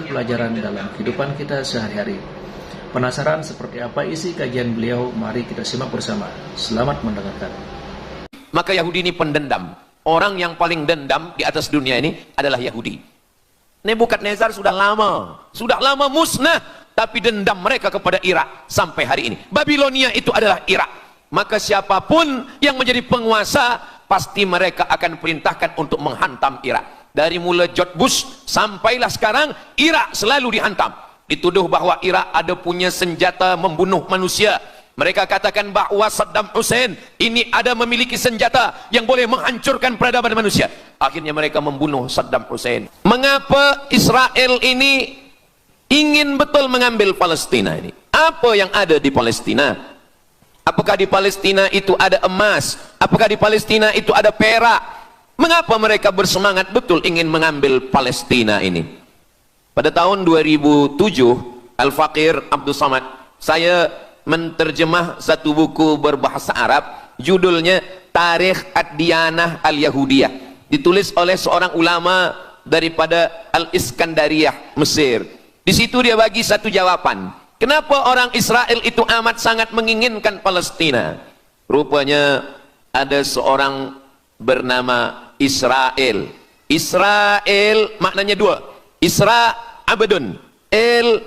pelajaran dalam kehidupan kita sehari-hari. Penasaran seperti apa isi kajian beliau? Mari kita simak bersama. Selamat mendengarkan. Maka Yahudi ini pendendam. Orang yang paling dendam di atas dunia ini adalah Yahudi. Nebukadnezar sudah lama musnah, tapi dendam mereka kepada Irak sampai hari ini. Babilonia itu adalah Irak. Maka siapapun yang menjadi penguasa, pasti mereka akan perintahkan untuk menghantam Irak. Dari mulai George Bush sampailah sekarang, Irak selalu dihantam. Dituduh bahwa Irak ada punya senjata membunuh manusia. Mereka katakan bahwa Saddam Hussein ini ada memiliki senjata yang boleh menghancurkan peradaban manusia. Akhirnya mereka membunuh Saddam Hussein. Mengapa Israel ini ingin betul mengambil Palestina ini? Apa yang ada di Palestina? Apakah di Palestina itu ada emas? Apakah di Palestina itu ada perak? Mengapa mereka bersemangat betul ingin mengambil Palestina ini? Pada tahun 2007, Al-Faqir Abdul Samad, saya menterjemah satu buku berbahasa Arab, judulnya Tarikh Ad-Diyanah Al-Yahudiyah, ditulis oleh seorang ulama daripada Al-Iskandariyah, Mesir. Di situ dia bagi satu jawaban. Kenapa orang Israel itu amat sangat menginginkan Palestina? Rupanya ada seorang bernama Israel. Israel maknanya dua. Isra abadun. El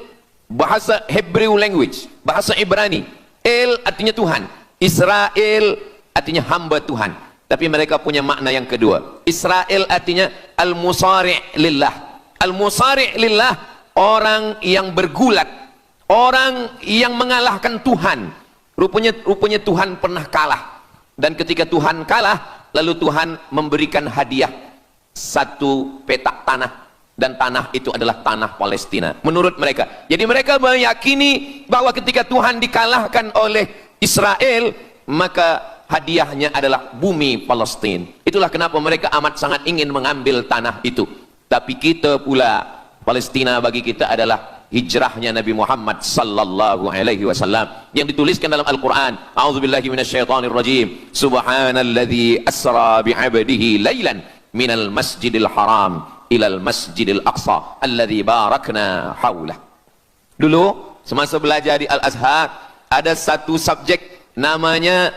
bahasa Hebrew language, bahasa Ibrani. El artinya Tuhan. Israel artinya hamba Tuhan. Tapi mereka punya makna yang kedua. Israel artinya al-musari' lillah. Al-musari' lillah, orang yang bergulat, orang yang mengalahkan Tuhan. Rupanya Tuhan pernah kalah. Dan ketika Tuhan kalah, lalu Tuhan memberikan hadiah satu petak tanah, dan tanah itu adalah tanah Palestina menurut mereka. Jadi mereka meyakini bahwa ketika Tuhan dikalahkan oleh Israel, maka hadiahnya adalah bumi Palestina. Itulah kenapa mereka amat sangat ingin mengambil tanah itu. Tapi kita pula, Palestina bagi kita adalah hijrahnya Nabi Muhammad sallallahu alaihi wasallam yang dituliskan dalam Al-Qur'an. A'udzubillahi minasyaitonir rajim. Subhanalladzi asra bi'abdihi lailan minal masjidil haram ilal masjidil aqsa alladzi barakna haulah. Dulu semasa belajar di Al-Azhar, ada satu subjek namanya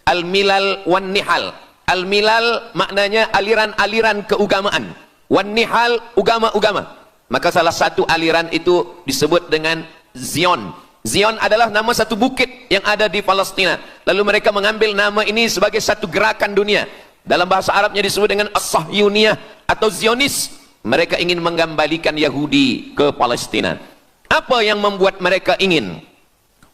Al-Milal wan Nihal. Al-Milal maknanya aliran-aliran keagamaan, wan Nihal agama-agama. Maka salah satu aliran itu disebut dengan Zion. Zion adalah nama satu bukit yang ada di Palestina. Lalu mereka mengambil nama ini sebagai satu gerakan dunia. Dalam bahasa Arabnya disebut dengan As-Sahyuniyah atau Zionis. Mereka ingin mengembalikan Yahudi ke Palestina. Apa yang membuat mereka ingin?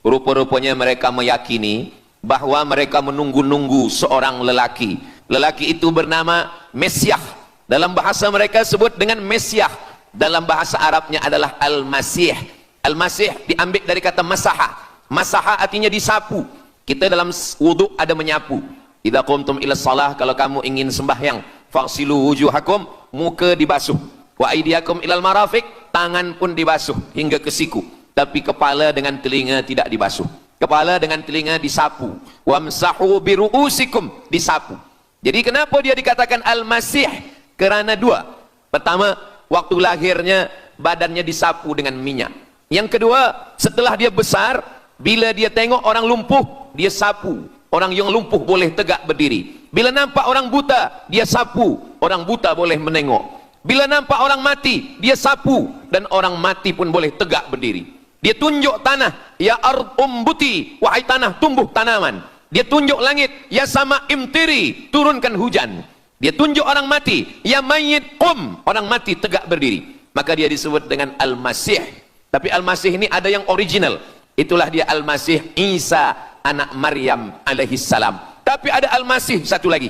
Rupa-rupanya mereka meyakini bahwa mereka menunggu-nunggu seorang lelaki. Lelaki itu bernama Mesiah. Dalam bahasa mereka sebut dengan Mesiah. Dalam bahasa Arabnya adalah Al-Masih. Al-Masih diambil dari kata masaha. Masaha artinya disapu. Kita dalam wudhu ada menyapu. Idza qumtum ila shalah, kalau kamu ingin sembahyang, faghsilu wujuhakum, muka dibasuh. Wa aydiyakum ilal marafiq, tangan pun dibasuh hingga ke siku. Tapi kepala dengan telinga tidak dibasuh. Kepala dengan telinga disapu. Wamsahu biruusikum, disapu. Jadi kenapa dia dikatakan Al-Masih? Kerana dua. Pertama, waktu lahirnya badannya disapu dengan minyak. Yang kedua, setelah dia besar, bila dia tengok orang lumpuh, dia sapu. Orang yang lumpuh boleh tegak berdiri. Bila nampak orang buta, dia sapu. Orang buta boleh menengok. Bila nampak orang mati, dia sapu. Dan orang mati pun boleh tegak berdiri. Dia tunjuk tanah, ya ard umbuti, wahai tanah tumbuh tanaman. Dia tunjuk langit, ya sama imtiri, turunkan hujan. Dia tunjuk orang mati, ya mayyit qum, orang mati tegak berdiri. Maka dia disebut dengan Al-Masih. Tapi Al-Masih ini ada yang original. Itulah dia Al-Masih Isa anak Maryam alaihi salam. Tapi ada Al-Masih satu lagi,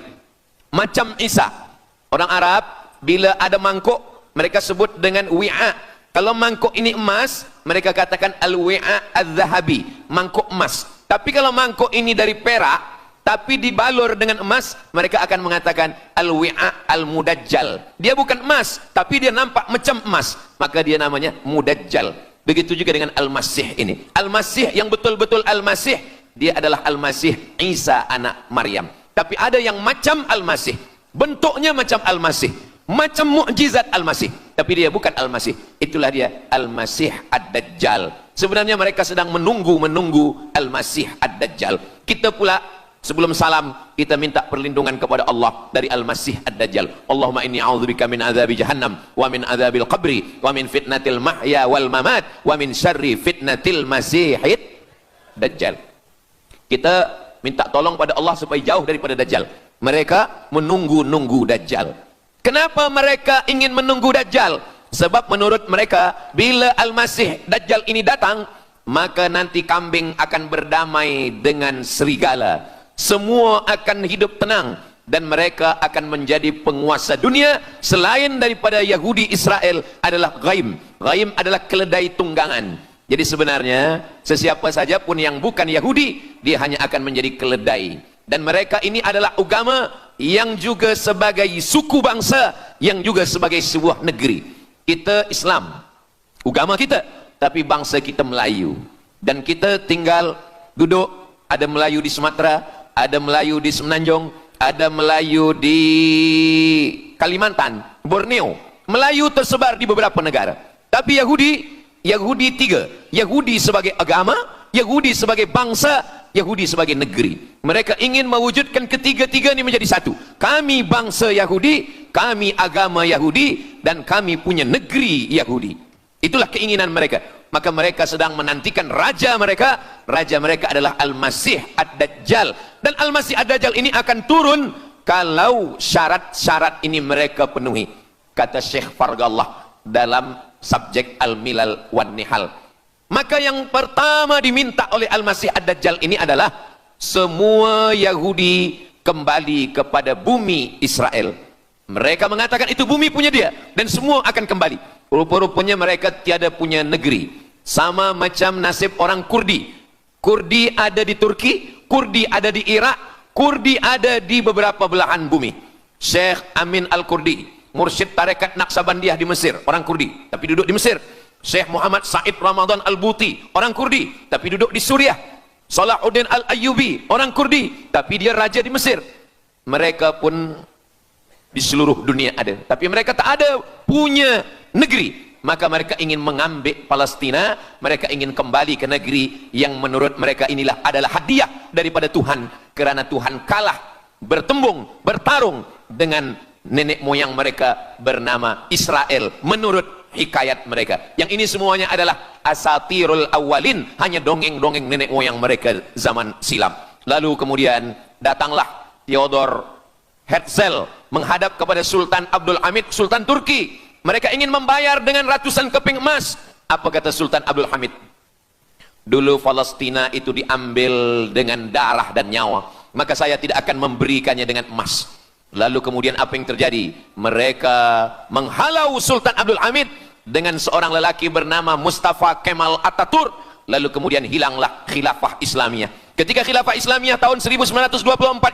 macam Isa. Orang Arab bila ada mangkuk, mereka sebut dengan wi'a. Kalau mangkuk ini emas, mereka katakan al-wi'a al-zahabi, mangkuk emas. Tapi kalau mangkuk ini dari perak, tapi dibalur dengan emas, mereka akan mengatakan al-wi'a al-mudajjal. Dia bukan emas, tapi dia nampak macam emas, maka dia namanya mudajjal. Begitu juga dengan Al-Masih ini. Al-Masih yang betul-betul Al-Masih, dia adalah Al-Masih Isa anak Maryam. Tapi ada yang macam Al-Masih, bentuknya macam Al-Masih, macam mukjizat Al-Masih. tapi dia bukan Al-Masih. Itulah dia Al-Masih Ad-Dajjal. Sebenarnya mereka sedang menunggu Al-Masih Ad-Dajjal. Kita pula sebelum salam kita minta perlindungan kepada Allah dari Al-Masih Ad-Dajjal. Allahumma inni a'udzubika min adzabi jahannam wa min adzabil qabri wa min fitnatil mahya wal mamat wa min syarri fitnatil masihid Dajjal. Kita minta tolong pada Allah supaya jauh daripada Dajjal. Mereka menunggu Dajjal. Kenapa mereka ingin menunggu Dajjal? Sebab menurut mereka bila Al-Masih Dajjal ini datang, maka nanti kambing akan berdamai dengan serigala. Semua akan hidup tenang dan mereka akan menjadi penguasa dunia. Selain daripada Yahudi Israel adalah ghaim. Ghaim adalah keledai tunggangan. Jadi sebenarnya sesiapa saja pun yang bukan Yahudi, dia hanya akan menjadi keledai. Dan mereka ini adalah agama yang juga sebagai suku bangsa, yang juga sebagai sebuah negeri. Kita Islam, agama kita, tapi bangsa kita Melayu. Dan kita tinggal duduk, ada Melayu di Sumatera, ada Melayu di Semenanjung, ada Melayu di Kalimantan, Borneo. Melayu tersebar di beberapa negara. Tapi Yahudi tiga. Yahudi sebagai agama, Yahudi sebagai bangsa, Yahudi sebagai negeri. Mereka ingin mewujudkan ketiga-tiga ini menjadi satu. Kami bangsa Yahudi, kami agama Yahudi, dan kami punya negeri Yahudi. Itulah keinginan mereka. Maka mereka sedang menantikan raja mereka. Raja mereka adalah Al-Masih Ad-Dajjal. Dan Al-Masih Ad-Dajjal ini akan turun kalau syarat-syarat ini mereka penuhi. Kata Syekh Fargallah dalam subjek Al-Milal wan Nihal. Maka yang pertama diminta oleh Al-Masih Ad-Dajjal ini adalah semua Yahudi kembali kepada bumi Israel. Mereka mengatakan itu bumi punya dia dan semua akan kembali. Rupa-rupanya mereka tiada punya negeri. Sama macam nasib orang Kurdi. Kurdi ada di Turki, Kurdi ada di Irak, Kurdi ada di beberapa belahan bumi. Syekh Amin Al-Kurdi, mursyid tarekat Naqsabandiyah di Mesir, orang Kurdi tapi duduk di Mesir. Syekh Muhammad Said Ramadan Al-Buti, orang Kurdi tapi duduk di Suriah. Salahuddin Al-Ayyubi, orang Kurdi tapi dia raja di Mesir. Mereka pun di seluruh dunia ada, tapi mereka tak ada punya negeri. Maka mereka ingin mengambil Palestina, mereka ingin kembali ke negeri yang menurut mereka inilah adalah hadiah daripada Tuhan, kerana Tuhan kalah bertembung, bertarung dengan nenek moyang mereka bernama Israel menurut hikayat mereka. Yang ini semuanya adalah asatirul awalin, hanya dongeng-dongeng nenek moyang mereka zaman silam. Lalu kemudian datanglah Theodor Herzl menghadap kepada Sultan Abdul Hamid, Sultan Turki. Mereka ingin membayar dengan ratusan keping emas. Apa kata Sultan Abdul Hamid? Dulu Palestina itu diambil dengan darah dan nyawa, maka saya tidak akan memberikannya dengan emas. Lalu kemudian apa yang terjadi? Mereka menghalau Sultan Abdul Hamid dengan seorang lelaki bernama Mustafa Kemal Ataturk. Lalu kemudian hilanglah khilafah Islamiyah. Ketika khilafah Islamiyah tahun 1924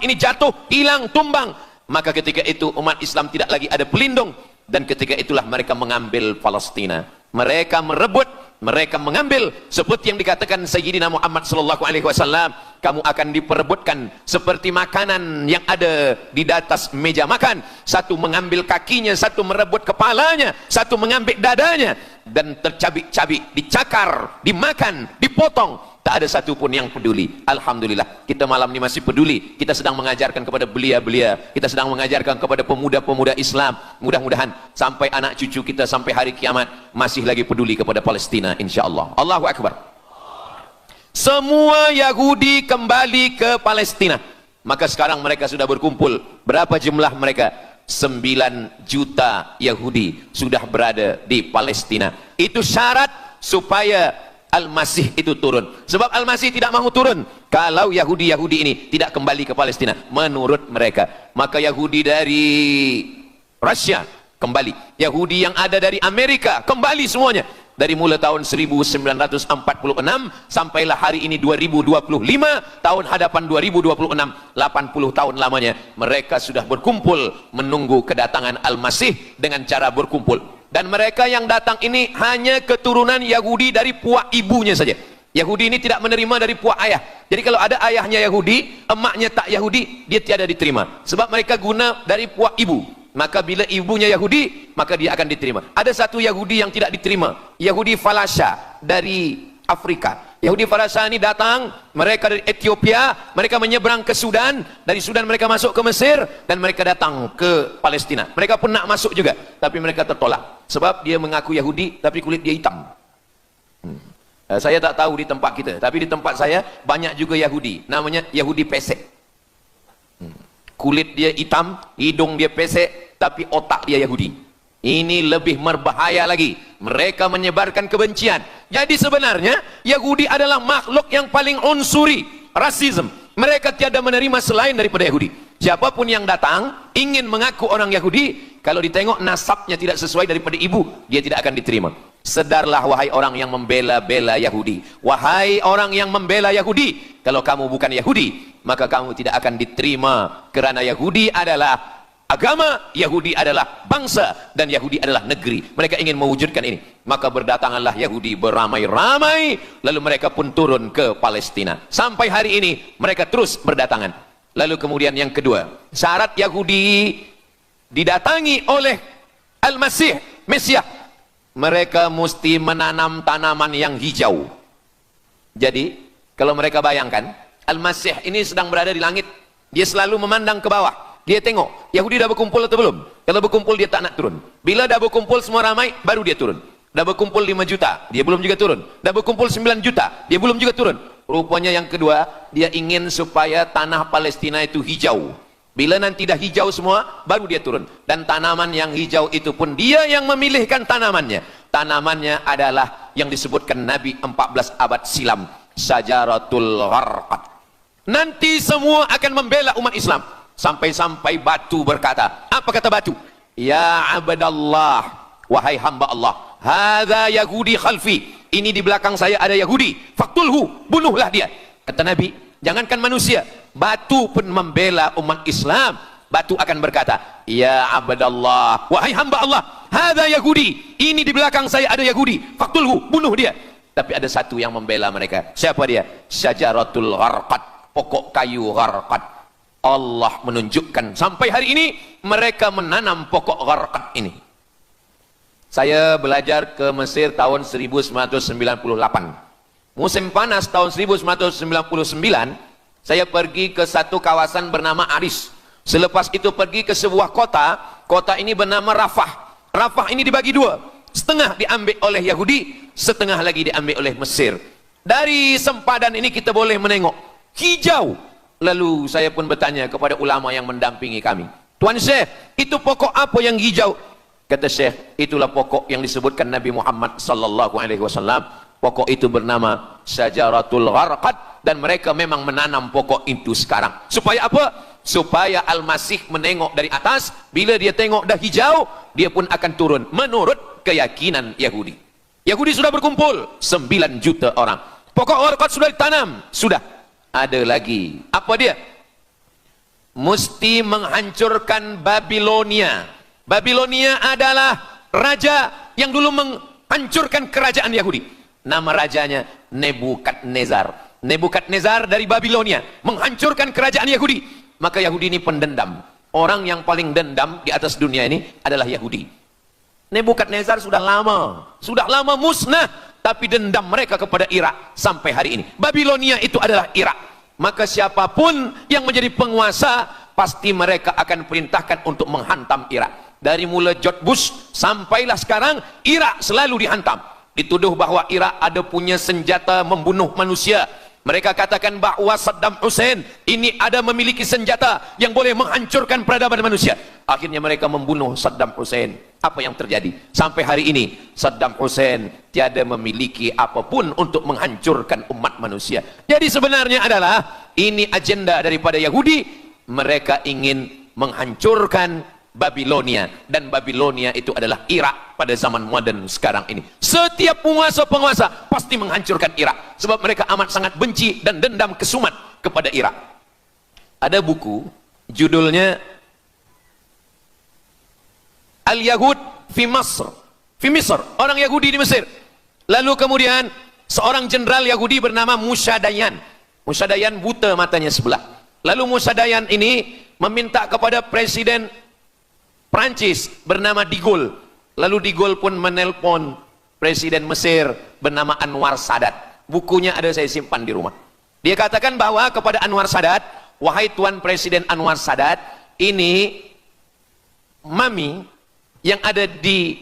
ini jatuh, hilang, tumbang, maka ketika itu umat Islam tidak lagi ada pelindung. Dan ketika itulah mereka mengambil Palestina. Mereka merebut, mereka mengambil, seperti yang dikatakan Sayyidina Muhammad sallallahu alaihi wasallam, kamu akan diperebutkan seperti makanan yang ada di atas meja makan. Satu mengambil kakinya, satu merebut kepalanya, satu mengambil dadanya, dan tercabik-cabik, dicakar, dimakan, dipotong. Tak ada satu pun yang peduli. Alhamdulillah, kita malam ini masih peduli. Kita sedang mengajarkan kepada belia-belia, kita sedang mengajarkan kepada pemuda-pemuda Islam. Mudah-mudahan sampai anak cucu kita sampai hari kiamat masih lagi peduli kepada Palestina, insyaAllah. Allahu Akbar. Semua Yahudi kembali ke Palestina. Maka sekarang mereka sudah berkumpul. Berapa jumlah mereka? 9 juta Yahudi sudah berada di Palestina. Itu syarat supaya Al-Masih itu turun. Sebab Al-Masih tidak mahu turun kalau Yahudi-Yahudi ini tidak kembali ke Palestina menurut mereka. Maka Yahudi dari Rusia kembali, Yahudi yang ada dari Amerika kembali semuanya. Dari mulai tahun 1946 sampailah hari ini 2025, tahun hadapan 2026, 80 tahun lamanya mereka sudah berkumpul menunggu kedatangan Al-Masih dengan cara berkumpul. Dan mereka yang datang ini hanya keturunan Yahudi dari puak ibunya saja. Yahudi ini tidak menerima dari puak ayah. Jadi kalau ada ayahnya Yahudi, emaknya tak Yahudi, dia tiada diterima. Sebab mereka guna dari puak ibu. maka bila ibunya Yahudi, maka dia akan diterima. Ada satu Yahudi yang tidak diterima, Yahudi Falasha dari Afrika. Yahudi Falasha ini datang, mereka dari Ethiopia, mereka menyeberang ke Sudan, dari Sudan mereka masuk ke Mesir, dan mereka datang ke Palestina. Mereka pun nak masuk juga, tapi mereka tertolak. Sebab dia mengaku Yahudi, tapi kulit dia hitam. Saya tak tahu di tempat kita, tapi di tempat saya banyak juga Yahudi, namanya Yahudi pesek. Kulit dia hitam, hidung dia pesek, tapi otak dia Yahudi. Ini lebih berbahaya lagi. Mereka menyebarkan kebencian. Jadi sebenarnya Yahudi adalah makhluk yang paling unsuri, rasisme. Mereka tiada menerima selain daripada Yahudi. Siapapun yang datang ingin mengaku orang Yahudi, kalau ditengok nasabnya tidak sesuai daripada ibu, dia tidak akan diterima. Sedarlah wahai orang yang membela-bela Yahudi. Wahai orang yang membela Yahudi, kalau kamu bukan Yahudi, maka kamu tidak akan diterima. Kerana Yahudi adalah agama, Yahudi adalah bangsa, dan Yahudi adalah negeri. Mereka ingin mewujudkan ini. Maka berdatanganlah Yahudi beramai-ramai, lalu mereka pun turun ke Palestina. Sampai hari ini mereka terus berdatangan. Lalu kemudian yang kedua, syarat Yahudi didatangi oleh Al-Masih, Mesias, mereka mesti menanam tanaman yang hijau. Jadi kalau mereka bayangkan, Al-Masih ini sedang berada di langit, dia selalu memandang ke bawah. Dia tengok, Yahudi dah berkumpul atau belum? Kalau berkumpul dia tak nak turun. Bila dah berkumpul semua ramai, baru dia turun. Dah berkumpul 5 juta, dia belum juga turun. Dah berkumpul 9 juta, dia belum juga turun. Rupanya yang kedua, dia ingin supaya tanah Palestina itu hijau. Bila nanti dah hijau semua, baru dia turun. Dan tanaman yang hijau itu pun dia yang memilihkan tanamannya. Tanamannya adalah yang disebutkan Nabi 14 abad silam, Syajaratul Gharqad. Nanti semua akan membela umat Islam. Sampai-sampai batu berkata, apa kata batu? Ya abdallah, wahai hamba Allah, hadza Yahudi khalfi, ini di belakang saya ada Yahudi, faktulhu, bunuhlah dia. Kata Nabi, jangankan manusia, batu pun membela umat Islam. Batu akan berkata, ya abdallah, wahai hamba Allah, hadza Yahudi, ini di belakang saya ada Yahudi, faktulhu, bunuh dia. Tapi ada satu yang membela mereka. Siapa dia? Syajaratul Gharqad, pokok kayu Gharqad. Allah menunjukkan sampai hari ini mereka menanam pokok Gharqad ini. Saya belajar ke Mesir tahun 1998. Musim panas tahun 1999, saya pergi ke satu kawasan bernama Aris. Selepas itu pergi ke sebuah kota, kota ini bernama Rafah. Rafah ini dibagi dua, setengah diambil oleh Yahudi, setengah lagi diambil oleh Mesir. Dari sempadan ini kita boleh menengok hijau. Lalu saya pun bertanya kepada ulama yang mendampingi kami, Tuan Syekh, itu pokok apa yang hijau? Kata Syekh, itulah pokok yang disebutkan Nabi Muhammad sallallahu alaihi wasallam. Pokok itu bernama Syajaratul Gharqad, dan mereka memang menanam pokok itu sekarang. Supaya apa? Supaya Al-Masih menengok dari atas, bila dia tengok dah hijau, dia pun akan turun menurut keyakinan Yahudi. Yahudi sudah berkumpul 9 juta orang. Pokok Gharqad sudah ditanam, sudah. Ada lagi, apa dia? Mesti menghancurkan Babilonia. Babilonia adalah raja yang dulu menghancurkan kerajaan Yahudi. Nama rajanya Nebukadnezar. Nebukadnezar dari Babilonia menghancurkan kerajaan Yahudi. Maka Yahudi ini pendendam. Orang yang paling dendam di atas dunia ini adalah Yahudi. Nebukadnezar sudah lama musnah, tapi dendam mereka kepada Irak sampai hari ini. Babilonia itu adalah Irak. Maka siapapun yang menjadi penguasa, pasti mereka akan perintahkan untuk menghantam Irak. Dari mula George Bush sampailah sekarang, Irak selalu dihantam. Dituduh bahwa Irak ada punya senjata membunuh manusia. Mereka katakan bahawa Saddam Hussein ini ada memiliki senjata yang boleh menghancurkan peradaban manusia. Akhirnya mereka membunuh Saddam Hussein. Apa yang terjadi? Sampai hari ini Saddam Hussein tiada memiliki apapun untuk menghancurkan umat manusia. Jadi sebenarnya adalah ini agenda daripada Yahudi. Mereka ingin menghancurkan Babilonia, dan Babilonia itu adalah Irak pada zaman modern sekarang ini. Setiap penguasa-penguasa pasti menghancurkan Irak, sebab mereka amat sangat benci dan dendam kesumat kepada Irak. Ada buku judulnya Al-Yahud fi Masr, fi Misr, orang Yahudi di Mesir. Lalu kemudian seorang jenderal Yahudi bernama Musa Dayan. Musa Dayan buta matanya sebelah. Lalu Musa Dayan ini meminta kepada Presiden Prancis bernama De Gaulle. Lalu De Gaulle pun menelpon Presiden Mesir bernama Anwar Sadat. Bukunya ada, saya simpan di rumah. Dia katakan bahwa kepada Anwar Sadat, wahai Tuan Presiden Anwar Sadat, ini mami yang ada di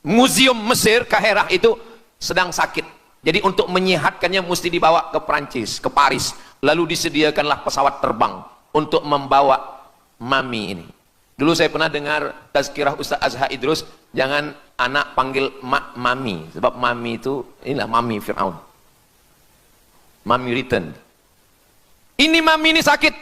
Museum Mesir, Kaherah itu sedang sakit. Jadi untuk menyehatkannya mesti dibawa ke Prancis, ke Paris. Lalu disediakanlah pesawat terbang untuk membawa mami ini. Dulu saya pernah dengar tazkirah Ustaz Azhar Idrus, jangan anak panggil mami, sebab mami itu, inilah mami Fir'aun. Mami return. Ini mami ini sakit,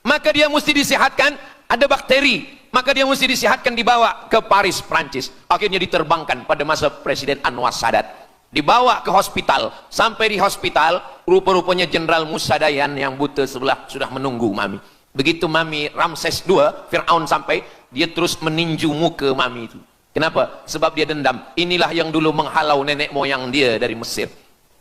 maka dia mesti disehatkan, ada bakteri, maka dia mesti disehatkan, dibawa ke Paris, Prancis. Akhirnya diterbangkan pada masa Presiden Anwar Sadat. Dibawa ke hospital, sampai di hospital, rupa-rupanya Jenderal Musadayan yang buta sebelah sudah menunggu mami. Begitu mami Ramses II, Fir'aun sampai, dia terus meninju muka mami itu. Kenapa? Sebab dia dendam. Inilah yang dulu menghalau nenek moyang dia dari Mesir.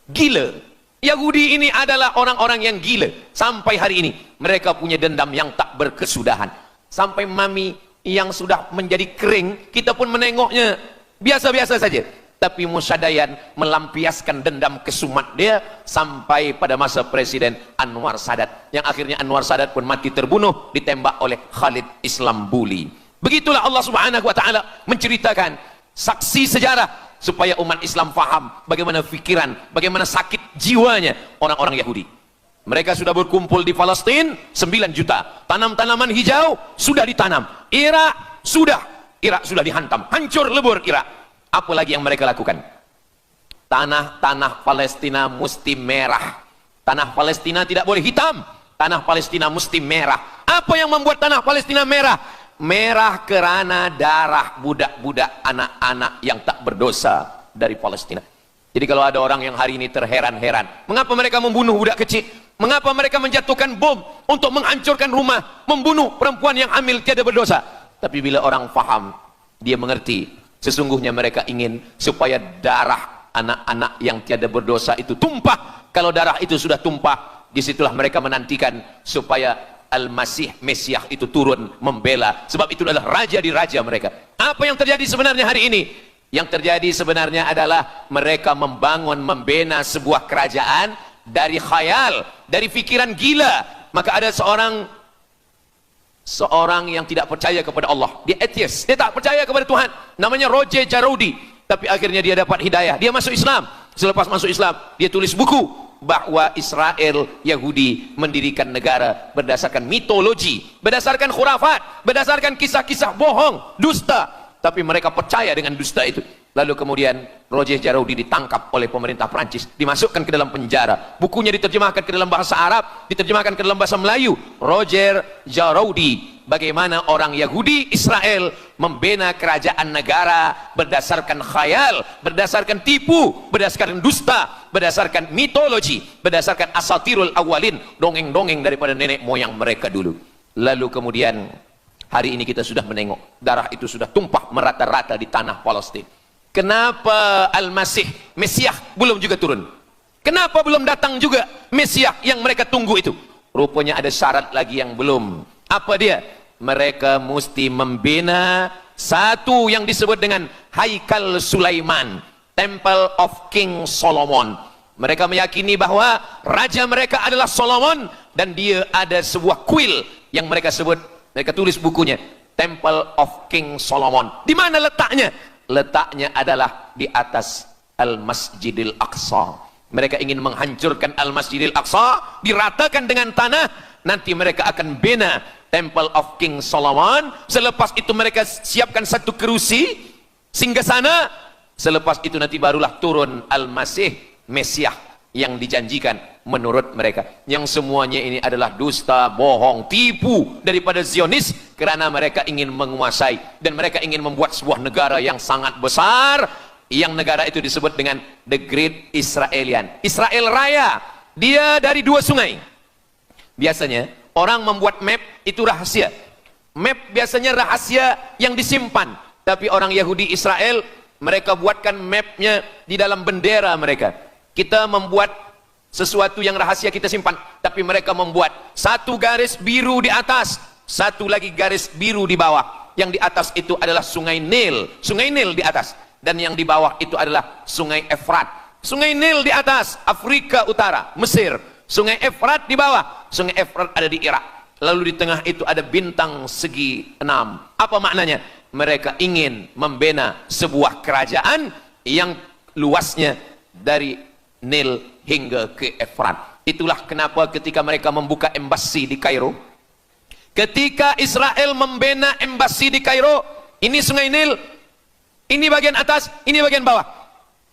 Gila. Yahudi ini adalah orang-orang yang gila. Sampai hari ini, mereka punya dendam yang tak berkesudahan. Sampai mami yang sudah menjadi kering, kita pun menengoknya biasa-biasa saja. Tapi Musadayan melampiaskan dendam kesumat dia sampai pada masa Presiden Anwar Sadat, yang akhirnya Anwar Sadat pun mati terbunuh, ditembak oleh Khalid Islambuli. Begitulah Allah Subhanahu wa taala menceritakan saksi sejarah supaya umat Islam faham bagaimana pikiran, bagaimana sakit jiwanya orang-orang Yahudi. Mereka sudah berkumpul di Palestina 9 juta. Tanam-tanaman hijau sudah ditanam. Irak sudah dihantam, hancur lebur Irak. Apa lagi yang mereka lakukan? Tanah-tanah Palestina mesti merah. Tanah Palestina tidak boleh hitam. Tanah Palestina mesti merah. Apa yang membuat tanah Palestina merah? Merah kerana darah budak-budak, anak-anak yang tak berdosa dari Palestina. Jadi kalau ada orang yang hari ini terheran-heran, mengapa mereka membunuh budak kecil? Mengapa mereka menjatuhkan bom untuk menghancurkan rumah, membunuh perempuan yang hamil tiada berdosa? Tapi bila orang faham, dia mengerti. Sesungguhnya mereka ingin supaya darah anak-anak yang tiada berdosa itu tumpah. Kalau darah itu sudah tumpah, disitulah mereka menantikan supaya Al-Masih, Mesiah itu turun membela. Sebab itu adalah raja di raja mereka. Apa yang terjadi sebenarnya hari ini? Yang terjadi sebenarnya adalah mereka membangun, membina sebuah kerajaan dari khayal, dari pikiran gila. Maka ada seorang yang tidak percaya kepada Allah, dia atheist, dia tak percaya kepada Tuhan, namanya Roger Jaroudi. Tapi akhirnya dia dapat hidayah, dia masuk Islam. Selepas masuk Islam, dia tulis buku bahwa Israel, Yahudi mendirikan negara berdasarkan mitologi, berdasarkan khurafat, berdasarkan kisah-kisah bohong, dusta. Tapi mereka percaya dengan dusta itu. Lalu kemudian Roger Jaroudi ditangkap oleh pemerintah Prancis, dimasukkan ke dalam penjara. Bukunya diterjemahkan ke dalam bahasa Arab, diterjemahkan ke dalam bahasa Melayu. Roger Jaroudi, bagaimana orang Yahudi Israel membina kerajaan negara berdasarkan khayal, berdasarkan tipu, berdasarkan dusta, berdasarkan mitologi, berdasarkan asatirul awalin, dongeng-dongeng daripada nenek moyang mereka dulu. Lalu kemudian hari ini kita sudah menengok darah itu sudah tumpah merata-rata di tanah Palestina. Kenapa Al-Masih, Mesiah belum juga turun? Kenapa belum datang juga Mesiah yang mereka tunggu itu? Rupanya ada syarat lagi yang belum. Apa dia? Mereka mesti membina satu yang disebut dengan Haikal Sulaiman, Temple of King Solomon. Mereka meyakini bahwa raja mereka adalah Solomon, dan dia ada sebuah kuil yang mereka sebut, mereka tulis bukunya, Temple of King Solomon. Di mana letaknya? Letaknya adalah di atas Al-Masjidil Aqsa. Mereka ingin menghancurkan Al-Masjidil Aqsa, diratakan dengan tanah. Nanti mereka akan bina Temple of King Solomon. Selepas itu mereka siapkan satu kerusi singgasana. Selepas itu nanti barulah turun Al-Masih, Mesiah yang dijanjikan menurut mereka. Yang semuanya ini adalah dusta, bohong, tipu daripada Zionis, karena mereka ingin menguasai dan mereka ingin membuat sebuah negara yang sangat besar, yang negara itu disebut dengan The Great Israelian, Israel Raya. Dia dari dua sungai. Biasanya orang membuat map itu rahasia. Map biasanya rahasia yang disimpan, tapi orang Yahudi Israel mereka buatkan mapnya di dalam bendera mereka. Kita membuat sesuatu yang rahasia kita simpan, tapi mereka membuat satu garis biru di atas, satu lagi garis biru di bawah. Yang di atas itu adalah sungai Nil. Sungai Nil di atas. Dan yang di bawah itu adalah sungai Efrat. Sungai Nil di atas, Afrika Utara, Mesir. Sungai Efrat di bawah. Sungai Efrat ada di Irak. Lalu di tengah itu ada bintang segi 6. Apa maknanya? Mereka ingin membina sebuah kerajaan yang luasnya dari Nil hingga ke Efrat. Itulah kenapa ketika mereka membuka embasi di Kairo, ketika Israel membina embasi di Kairo, ini sungai Nil, ini bagian atas, ini bagian bawah.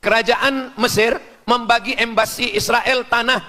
Kerajaan Mesir membagi embasi Israel tanah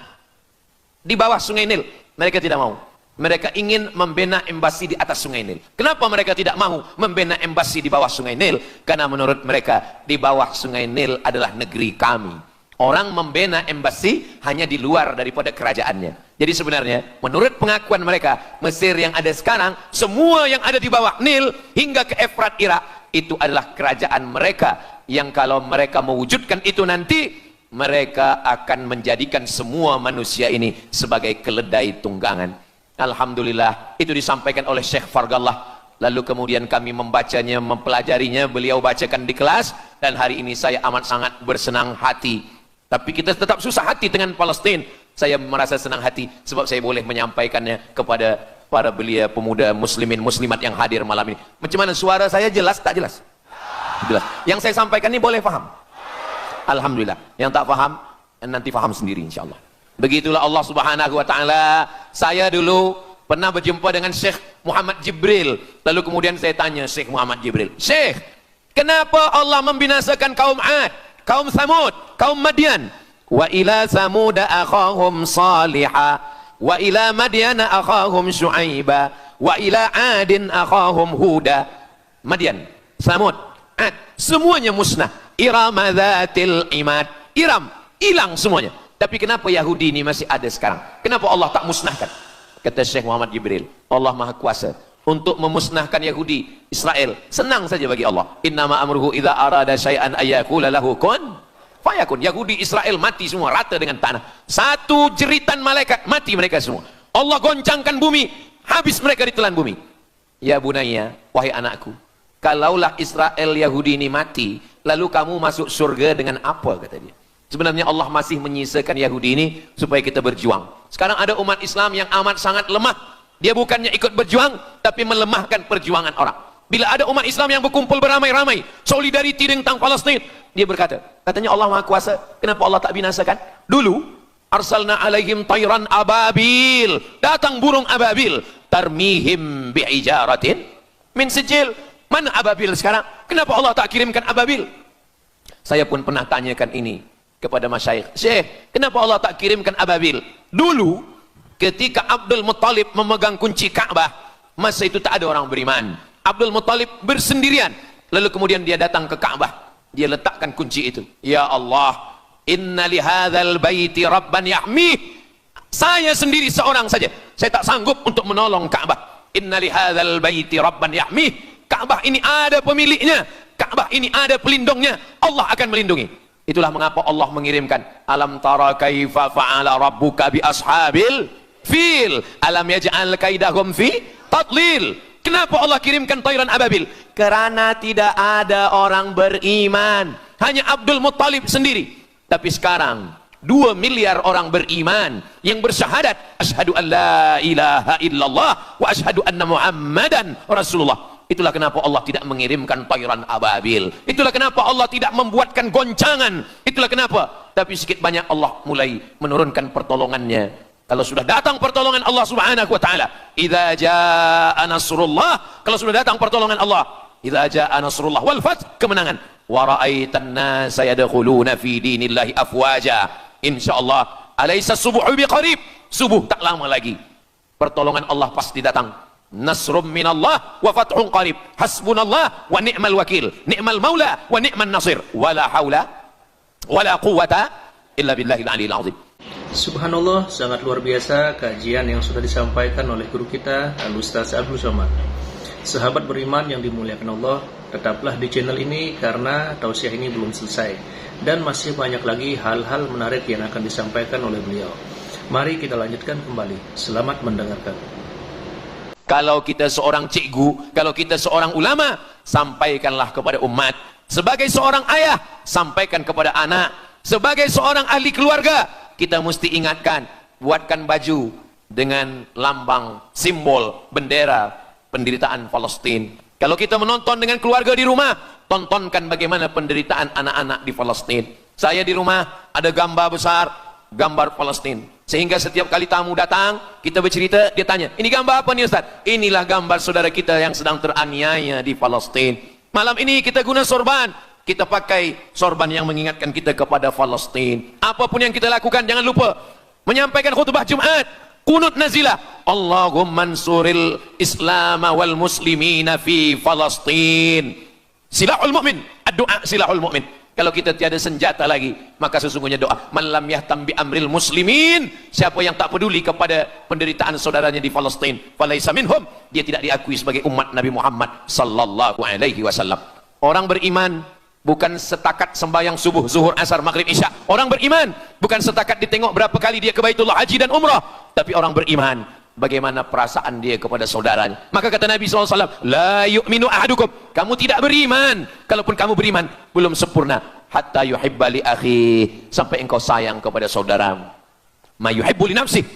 di bawah sungai Nil. Mereka tidak mau. Mereka ingin membina embasi di atas sungai Nil. Kenapa mereka tidak mau membina embasi di bawah sungai Nil? Karena menurut mereka di bawah sungai Nil adalah negeri kami. Orang membina embasi hanya di luar daripada kerajaannya. Jadi sebenarnya menurut pengakuan mereka, Mesir yang ada sekarang, semua yang ada di bawah Nil hingga ke Efrat Irak, itu adalah kerajaan mereka. Yang kalau mereka mewujudkan itu nanti, mereka akan menjadikan semua manusia ini sebagai keledai tunggangan. Alhamdulillah, itu disampaikan oleh Syekh Fargallah. Lalu kemudian kami membacanya, mempelajarinya, beliau bacakan di kelas, dan hari ini saya amat sangat bersenang hati. Tapi kita tetap susah hati dengan Palestina. Saya merasa senang hati sebab saya boleh menyampaikannya kepada para belia pemuda muslimin muslimat yang hadir malam ini. Macam mana suara saya, jelas tak jelas? Jelas. Yang saya sampaikan ini boleh faham? Alhamdulillah. Yang tak faham nanti faham sendiri insyaallah. Begitulah Allah Subhanahu wa taala. Saya dulu pernah berjumpa dengan Syekh Muhammad Jibril. Lalu kemudian saya tanya Syekh Muhammad Jibril, "Syekh, kenapa Allah membinasakan kaum 'Ad, kaum Thamud, kaum Madian? Wa ila Thamud akhahum Salihah, wa ila Madian akhahum Syuaiba, wa ila 'Adin akhahum Huda." Madian, Thamud, 'Ad, semuanya musnah. Iram dzatil imad. Iram, hilang semuanya. Tapi kenapa Yahudi ini masih ada sekarang? Kenapa Allah tak musnahkan? Kata Syekh Muhammad Jibril, Allah Maha Kuasa untuk memusnahkan Yahudi Israel. Senang saja bagi Allah. Innama amruhu idza arada syai'an ayyaqula lahu kun fayakun. Yahudi Israel mati semua rata dengan tanah. Satu jeritan malaikat mati mereka semua. Allah goncangkan bumi, habis mereka ditelan bumi. Ya bunayya, wahai anakku, kalaulah Israel Yahudi ini mati, lalu kamu masuk surga dengan apa, kata dia. Sebenarnya Allah masih menyisakan Yahudi ini supaya kita berjuang. Sekarang ada umat Islam yang amat sangat lemah. Dia bukannya ikut berjuang, tapi melemahkan perjuangan orang. Bila ada umat Islam yang berkumpul beramai-ramai, solidariti tentang Palestina, dia berkata, katanya Allah Maha Kuasa, kenapa Allah tak binasakan? Dulu, arsalna alaihim tayran ababil, datang burung ababil, tarmihim bi'ijaratin min sijil. Mana ababil sekarang? Kenapa Allah tak kirimkan ababil? Saya pun pernah tanyakan ini kepada masyayikh, Syekh, kenapa Allah tak kirimkan ababil? Dulu ketika Abdul Muttalib memegang kunci Ka'bah, masa itu tak ada orang beriman. Abdul Muttalib bersendirian, lalu kemudian dia datang ke Ka'bah, dia letakkan kunci itu. Ya Allah, inna li hadzal baiti rabban yahmih. Saya sendiri seorang saja, saya tak sanggup untuk menolong Ka'bah. Inna li hadzal baiti rabban yahmih. Ka'bah ini ada pemiliknya, Ka'bah ini ada pelindungnya, Allah akan melindungi. Itulah mengapa Allah mengirimkan alam tara kaifa fa'ala rabbuka bi ashabil fil alam yaj'al kaidahum fi tadlil. Kenapa Allah kirimkan tayran ababil? Karena tidak ada orang beriman, hanya Abdul Muttalib sendiri. Tapi sekarang 2 miliar orang beriman yang bersyahadat asyhadu an la ilaha illallah wa asyhadu anna muhammadan rasulullah. Itulah kenapa Allah tidak mengirimkan tayran ababil. Itulah kenapa Allah tidak membuatkan goncangan. Itulah kenapa. Tapi sedikit banyak Allah mulai menurunkan pertolongannya. Kalau sudah datang pertolongan Allah Subhanahu wa taala, idza jaa nasrullah, kalau sudah datang pertolongan Allah, idza jaa nasrullah wal fath, kemenangan. Wa ra'aitan nasa yadkhuluna fi dinillahi afwaja. Insyaallah, alaysa subuhu biqarib. Subuh tak lama lagi. Pertolongan Allah pasti datang. Nasrum minallah wa fathun qarib. Hasbunallah wa ni'mal wakil. Ni'mal maula wa ni'man nasir. Wala haula wala quwata illa billahil aliyil azim. Subhanallah, sangat luar biasa kajian yang sudah disampaikan oleh guru kita Al-Ustaz Abdul Somad. Sahabat beriman yang dimuliakan Allah, tetaplah di channel ini karena tausiah ini belum selesai dan masih banyak lagi hal-hal menarik yang akan disampaikan oleh beliau. Mari kita lanjutkan kembali. Selamat mendengarkan. Kalau kita seorang cikgu, kalau kita seorang ulama, sampaikanlah kepada umat. Sebagai seorang ayah, sampaikan kepada anak. Sebagai seorang ahli keluarga, kita mesti ingatkan, buatkan baju dengan lambang, simbol, bendera penderitaan Palestina. Kalau kita menonton dengan keluarga di rumah, tontonkan bagaimana penderitaan anak-anak di Palestina. Saya di rumah ada gambar besar, gambar Palestina. Sehingga setiap kali tamu datang, kita bercerita, dia tanya, ini gambar apa nih Ustaz? Inilah gambar saudara kita yang sedang teraniaya di Palestina. Malam ini kita guna sorban, kita pakai sorban yang mengingatkan kita kepada Palestina. Apapun yang kita lakukan, jangan lupa menyampaikan khutbah Jumat, kunut nazilah, Allahumma ansuril Islam wal muslimina fi Palestina. Silahul mu'min, doa silahul mu'min. Kalau kita tiada senjata lagi, maka sesungguhnya doa. Man lam yahtam bi amril muslimin, siapa yang tak peduli kepada penderitaan saudaranya di Palestina, falaisa minhum, dia tidak diakui sebagai umat Nabi Muhammad sallallahu alaihi wasallam. Orang beriman bukan setakat sembahyang subuh, zuhur, asar, maghrib, isya. Orang beriman bukan setakat ditengok berapa kali dia ke Baitullah haji dan umrah, tapi orang beriman bagaimana perasaan dia kepada saudaranya. Maka kata Nabi SAW, la yu'minu ahadukum, kamu tidak beriman, kalaupun kamu beriman, belum sempurna, hatta yuhibba li akhi, sampai engkau sayang kepada saudaramu. Ma yuhibbu li nafsih,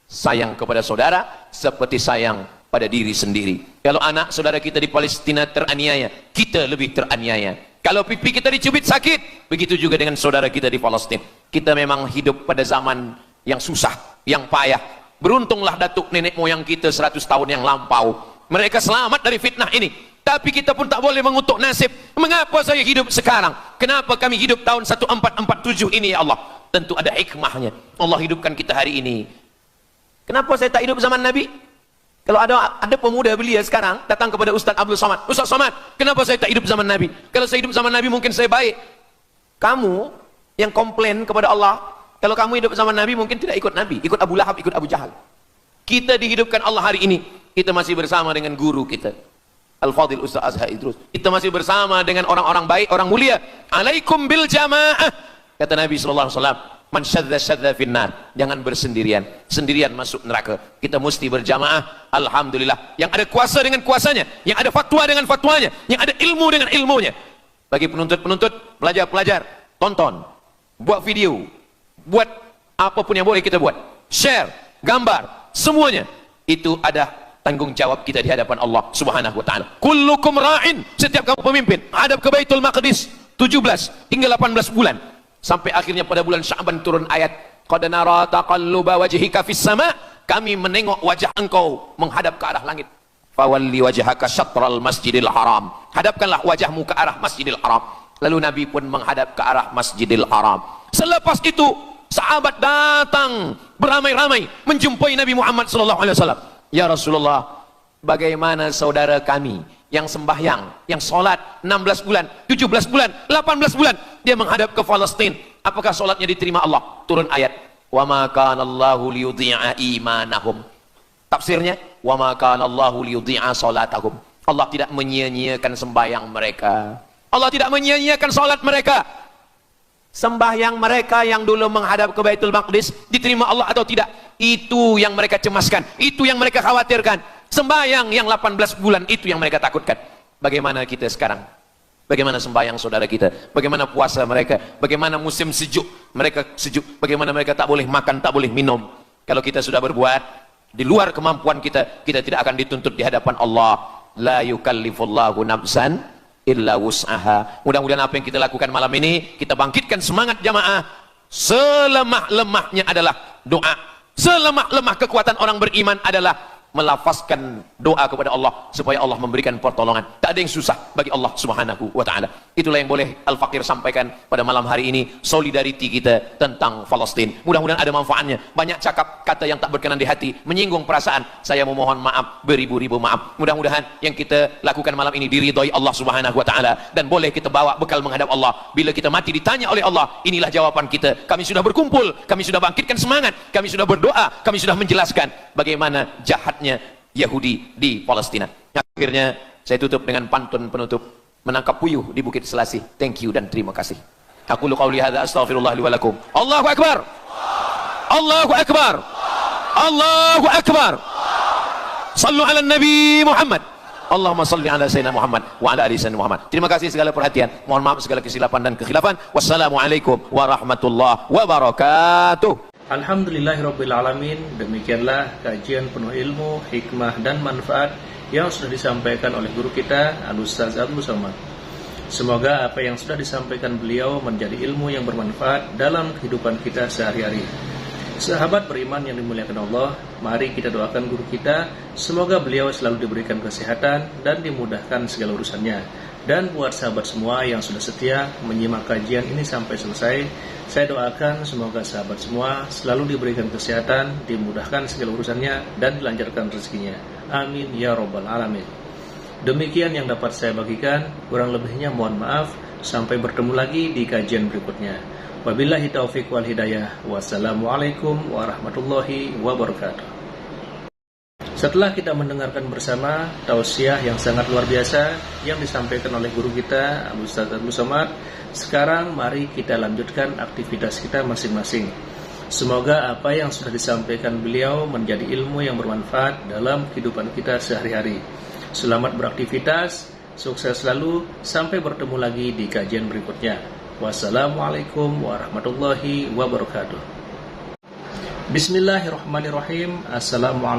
sayang kepada saudara seperti sayang pada diri sendiri. Kalau anak saudara kita di Palestina teraniaya, kita lebih teraniaya. Kalau pipi kita dicubit sakit, begitu juga dengan saudara kita di Palestina. Kita memang hidup pada zaman yang susah, yang payah. Beruntunglah datuk nenek moyang kita 100 tahun yang lampau, mereka selamat dari fitnah ini. Tapi kita pun tak boleh mengutuk nasib. Mengapa saya hidup sekarang? Kenapa kami hidup tahun 1447 ini ya Allah? Tentu ada hikmahnya. Allah hidupkan kita hari ini. Kenapa saya tak hidup zaman Nabi? Kalau ada pemuda belia sekarang datang kepada Ustaz Abdul Somad, Ustaz Somad, kenapa saya tak hidup zaman Nabi? Kalau saya hidup zaman Nabi mungkin saya baik. Kamu yang komplain kepada Allah, kalau kamu hidup zaman Nabi mungkin tidak ikut Nabi, ikut Abu Lahab, ikut Abu Jahal. Kita dihidupkan Allah hari ini, kita masih bersama dengan guru kita, Al-Fadhil Ustaz Azhar Idrus. Kita masih bersama dengan orang-orang baik, orang mulia. Alaikum bil jamaah. Kata Nabi SAW, man syadza finnar, jangan bersendirian, sendirian masuk neraka. Kita mesti berjamaah. Alhamdulillah, yang ada kuasa dengan kuasanya, yang ada fatwa dengan fatwanya, yang ada ilmu dengan ilmunya. Bagi penuntut-penuntut, pelajar-pelajar, tonton, buat video, buat apapun yang boleh kita buat, share, gambar, semuanya itu ada tanggung jawab kita di hadapan Allah Subhanahu wa taala. Kullukum ra'in, setiap kamu pemimpin, hadap ke Baitul Maqdis 17 hingga 18 bulan. Sampai akhirnya pada bulan Sya'ban turun ayat, qad nara taqalluba wajhika fis sama', kami menengok wajah engkau menghadap ke arah langit. Fawalli wajhaka syatral masjidil haram, hadapkanlah wajahmu ke arah Masjidil Haram. Lalu Nabi pun menghadap ke arah Masjidil Haram. Selepas itu sahabat datang beramai-ramai menjumpai Nabi Muhammad SAW. Ya Rasulullah, bagaimana saudara kami yang sembahyang, yang solat 16 bulan, 17 bulan, 18 bulan, dia menghadap ke Palestina, apakah solatnya diterima Allah? Turun ayat, wa ma kana Allahu liyudhi'a imanahum. Tafsirnya, wa ma kana Allahu liyudhi'a salatahum. Allah tidak menyia-nyiakan sembahyang mereka, Allah tidak menyia-nyiakan solat mereka. Sembahyang mereka yang dulu menghadap ke Baitul Maqdis diterima Allah atau tidak? Itu yang mereka cemaskan, itu yang mereka khawatirkan. Sembahyang yang 18 bulan itu yang mereka takutkan. Bagaimana kita sekarang? Bagaimana sembahyang saudara kita? Bagaimana puasa mereka? Bagaimana musim sejuk? Mereka sejuk. Bagaimana mereka tak boleh makan, tak boleh minum? Kalau kita sudah berbuat di luar kemampuan kita, kita tidak akan dituntut di hadapan Allah. La yukallifullahu nafsan illa wus'aha. Mudah-mudahan apa yang kita lakukan malam ini, kita bangkitkan semangat jamaah. Selemah-lemahnya adalah doa. Selemah-lemah kekuatan orang beriman adalah melafazkan doa kepada Allah supaya Allah memberikan pertolongan. Tak ada yang susah bagi Allah Subhanahu wa taala. Itulah yang boleh Al-Fakir sampaikan pada malam hari ini, solidariti kita tentang Palestina. Mudah-mudahan ada manfaatnya. Banyak cakap kata yang tak berkenan di hati, menyinggung perasaan, saya memohon maaf, beribu-ribu maaf. Mudah-mudahan yang kita lakukan malam ini diridhai Allah Subhanahu wa taala dan boleh kita bawa bekal menghadap Allah. Bila kita mati ditanya oleh Allah, inilah jawaban kita. Kami sudah berkumpul, kami sudah bangkitkan semangat, kami sudah berdoa, kami sudah menjelaskan bagaimana jahat Yahudi di Palestina. Akhirnya saya tutup dengan pantun penutup, menangkap puyuh di Bukit Selasih. Thank you dan terima kasih. Aku qauli hadza astaghfirullah li wa lakum. Allahu akbar. Allahu akbar. Allahu akbar. Sallu ala Nabi Muhammad. Allahumma salli ala Sayyidina Muhammad wa ala ali Sayyidina Muhammad. Terima kasih segala perhatian. Mohon maaf segala kesilapan dan kekhilafan. Wassalamualaikum warahmatullahi wabarakatuh. Alhamdulillahirabbil alamin. Demikianlah kajian penuh ilmu, hikmah dan manfaat yang sudah disampaikan oleh guru kita Al-Ustaz Abdul Somad. Semoga apa yang sudah disampaikan beliau menjadi ilmu yang bermanfaat dalam kehidupan kita sehari-hari. Sahabat beriman yang dimuliakan Allah, mari kita doakan guru kita, semoga beliau selalu diberikan kesehatan dan dimudahkan segala urusannya. Dan buat sahabat semua yang sudah setia menyimak kajian ini sampai selesai, saya doakan semoga sahabat semua selalu diberikan kesehatan, dimudahkan segala urusannya, dan dilancarkan rezekinya. Amin ya robbal alamin. Demikian yang dapat saya bagikan, kurang lebihnya mohon maaf. Sampai bertemu lagi di kajian berikutnya. Wabillahi taufiq wal hidayah. Wassalamualaikum warahmatullahi wabarakatuh. Setelah kita mendengarkan bersama tausiah yang sangat luar biasa yang disampaikan oleh guru kita Al-Ustaz Abdul Somad, sekarang mari kita lanjutkan aktivitas kita masing-masing. Semoga apa yang sudah disampaikan beliau menjadi ilmu yang bermanfaat dalam kehidupan kita sehari-hari. Selamat beraktivitas, sukses selalu, sampai bertemu lagi di kajian berikutnya. Wassalamualaikum warahmatullahi wabarakatuh. Bismillahirrahmanirrahim. Assalamualaikum